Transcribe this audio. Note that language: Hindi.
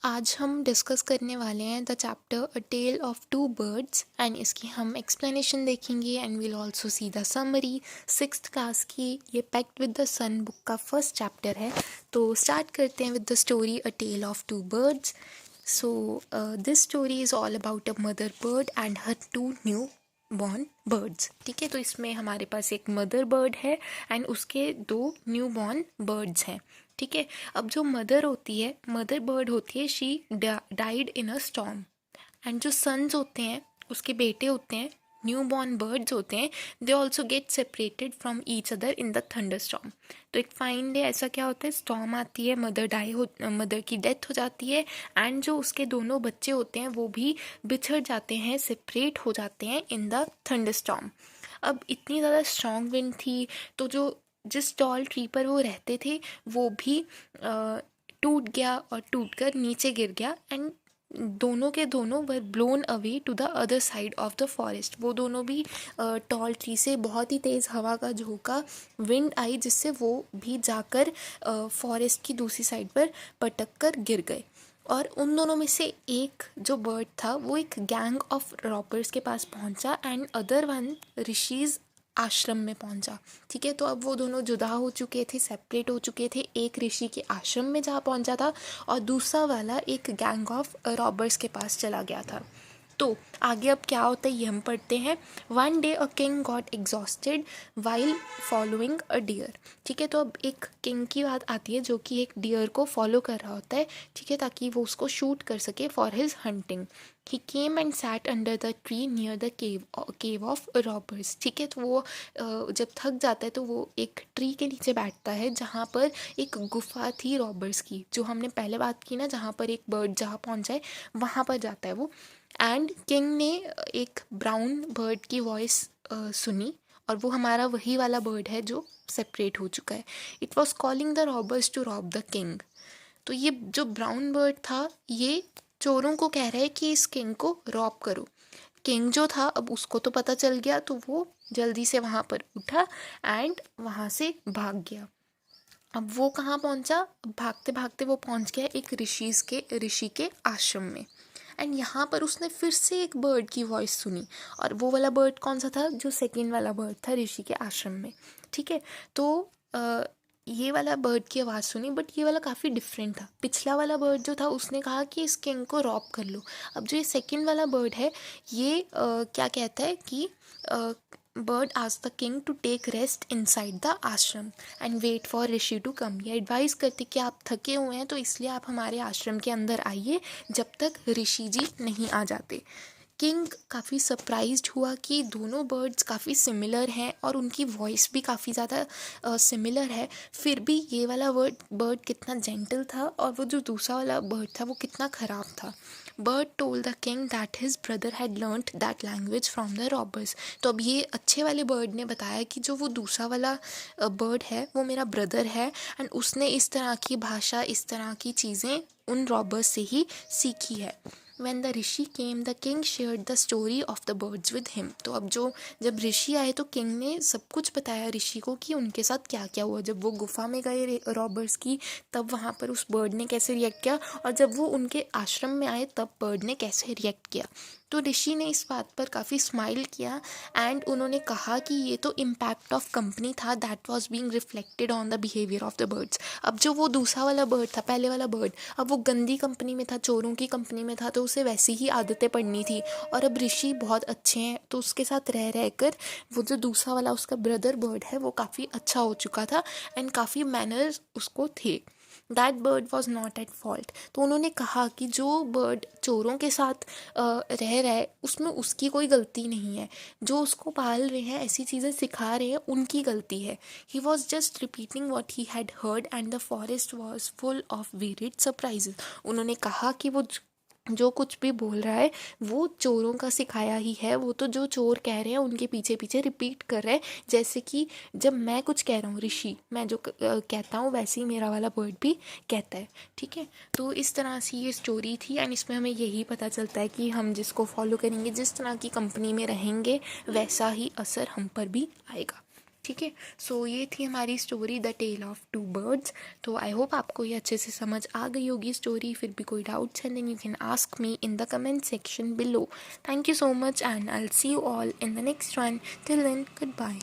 आज हम डिस्कस करने वाले हैं the chapter a tale of two birds and इसकी हम एक्सप्लेनेशन देखेंगे and will also see the summary. Sixth class की ये pact with the sun book का फर्स्ट चैप्टर है। तो स्टार्ट करते हैं with the story a tale of two birds. So this story is all about a mother bird and her two new born birds. ठीक है, तो इसमें हमारे पास एक मदर बर्ड है एंड उसके दो न्यू बॉर्न बर्ड्स हैं। ठीक है, अब जो मदर होती है, मदर बर्ड होती है, she died in a storm. And जो सन्स होते हैं, उसके बेटे होते हैं, न्यू बॉर्न बर्ड्स होते हैं, they also get separated from each other in the thunder storm. तो एक फाइन डे ऐसा क्या होता है, स्टॉर्म आती है, मदर की डेथ हो जाती है एंड जो उसके दोनों बच्चे होते हैं वो भी बिछड़ जाते हैं, सेपरेट हो जाते हैं इन द थंडर स्टॉर्म। अब इतनी ज़्यादा स्ट्रॉन्ग विंड थी, तो जो जिस टॉल ट्री पर वो रहते थे वो भी टूट गया और टूटकर नीचे गिर गया एंड दोनों के दोनों were blown away to the other side of the forest. वो दोनों भी टॉल ट्री से बहुत ही तेज़ हवा का झोंका विंड आई जिससे वो भी जाकर फॉरेस्ट की दूसरी साइड पर पटक कर गिर गए। और उन दोनों में से एक जो बर्ड था वो एक गैंग ऑफ रॉबर्स के पास पहुंचा एंड अदर वन ऋषिज आश्रम में पहुंचा। ठीक है, तो अब वो दोनों जुदा हो चुके थे, सेपरेट हो चुके थे। एक ऋषि के आश्रम में जा पहुंचा था और दूसरा वाला एक गैंग ऑफ रॉबर्स के पास चला गया था। तो आगे अब क्या होता है ये हम पढ़ते हैं। One day a king got exhausted while following a deer. ठीक है, तो अब एक किंग की बात आती है जो कि एक डियर को फॉलो कर रहा होता है। ठीक है, ताकि वो उसको शूट कर सके for his hunting. He came and sat under the tree near the cave of robbers. ठीक है, तो वो जब थक जाता है तो वो एक ट्री के नीचे बैठता है जहाँ पर एक गुफा थी रॉबर्स की, जो हमने पहले बात की ना, जहाँ पर एक बर्ड जहाँ पहुँच जाए वहाँ पर जाता है वो। एंड किंग ने एक ब्राउन बर्ड की वॉइस सुनी और वो हमारा वही वाला बर्ड है जो सेपरेट हो चुका है। It was calling the robbers to rob the king. तो ये जो ब्राउन बर्ड था ये चोरों को कह रहा है कि इस किंग को रॉब करो। किंग जो था अब उसको तो पता चल गया, तो वो जल्दी से वहाँ पर उठा एंड वहाँ से भाग गया। अब वो कहाँ पहुँचा, भागते भागते वो पहुँच गया एक ऋषि के आश्रम में। एंड यहाँ पर उसने फिर से एक बर्ड की वॉइस सुनी और वो वाला बर्ड कौन सा था, जो सेकेंड वाला बर्ड था ऋषि के आश्रम में। ठीक है, तो ये वाला बर्ड की आवाज़ सुनी, बट ये वाला काफ़ी डिफरेंट था। पिछला वाला बर्ड जो था उसने कहा कि इस किंग को रॉब कर लो। अब जो ये सेकेंड वाला बर्ड है ये क्या कहता है कि bird asked the king to take rest inside the ashram and wait for rishi to come. ये एडवाइस करते कि आप थके हुए हैं तो इसलिए आप हमारे आश्रम के अंदर आइए जब तक ऋषि जी नहीं आ जाते। किंग काफ़ी सरप्राइज्ड हुआ कि दोनों बर्ड्स काफ़ी सिमिलर हैं और उनकी वॉइस भी काफ़ी ज़्यादा सिमिलर है। फिर भी ये वाला बर्ड कितना जेंटल था और वो जो दूसरा वाला बर्ड था वो कितना ख़राब था। Bird told the king that his brother had learned that language from the robbers. तो अब ये अच्छे वाले बर्ड ने बताया कि जो वो दूसरा वाला बर्ड है वो मेरा ब्रदर है एंड उसने इस तरह की भाषा, इस तरह की चीज़ें उन रॉबर्स से ही सीखी है। When the Rishi came, the king shared the story of the birds with him. तो अब जब ऋषि आए तो किंग ने सब कुछ बताया ऋषि को कि उनके साथ क्या क्या हुआ। जब वो गुफा में गए रॉबर्स की तब वहाँ पर उस बर्ड ने कैसे रिएक्ट किया और जब वो उनके आश्रम में आए तब बर्ड ने कैसे रिएक्ट किया। तो ऋषि ने इस बात पर काफ़ी स्माइल किया एंड उन्होंने कहा कि ये तो इम्पैक्ट ऑफ कंपनी था that was being reflected on the behaviour of the birds. अब जो वो दूसरा वाला बर्ड था, पहले वाला बर्ड, अब वो गंदी कंपनी में था, चोरों की कंपनी में था, तो उसे वैसी ही आदतें पड़नी थी। और अब ऋषि बहुत अच्छे हैं तो उसके साथ रह रह कर वो जो दूसरा वाला उसका ब्रदर बर्ड है वो काफ़ी अच्छा हो चुका था एंड काफ़ी मैनर्स उसको थे। That bird was not at fault. तो उन्होंने कहा कि जो बर्ड चोरों के साथ रह रहा है उसमें उसकी कोई गलती नहीं है, जो उसको पाल रहे हैं, ऐसी चीज़ें सिखा रहे हैं, उनकी गलती है। He was just repeating what he had heard and the forest was full of varied surprises. उन्होंने कहा कि वो जो कुछ भी बोल रहा है वो चोरों का सिखाया ही है, वो तो जो चोर कह रहे हैं उनके पीछे पीछे रिपीट कर रहे हैं। जैसे कि जब मैं कुछ कह रहा हूँ ऋषि, मैं जो कहता हूँ वैसे ही मेरा वाला बर्ड भी कहता है। ठीक है, तो इस तरह से ये स्टोरी थी एंड इसमें हमें यही पता चलता है कि हम जिसको फॉलो करेंगे, जिस तरह की कंपनी में रहेंगे, वैसा ही असर हम पर भी आएगा। ठीक है। सो ये थी हमारी story the tale of two birds. तो आई होप आपको ये अच्छे से समझ आ गई होगी स्टोरी। फिर भी कोई डाउट्स है then you can ask me in the comment section below. Thank you so much and I will see you all in the next one. Till then good bye.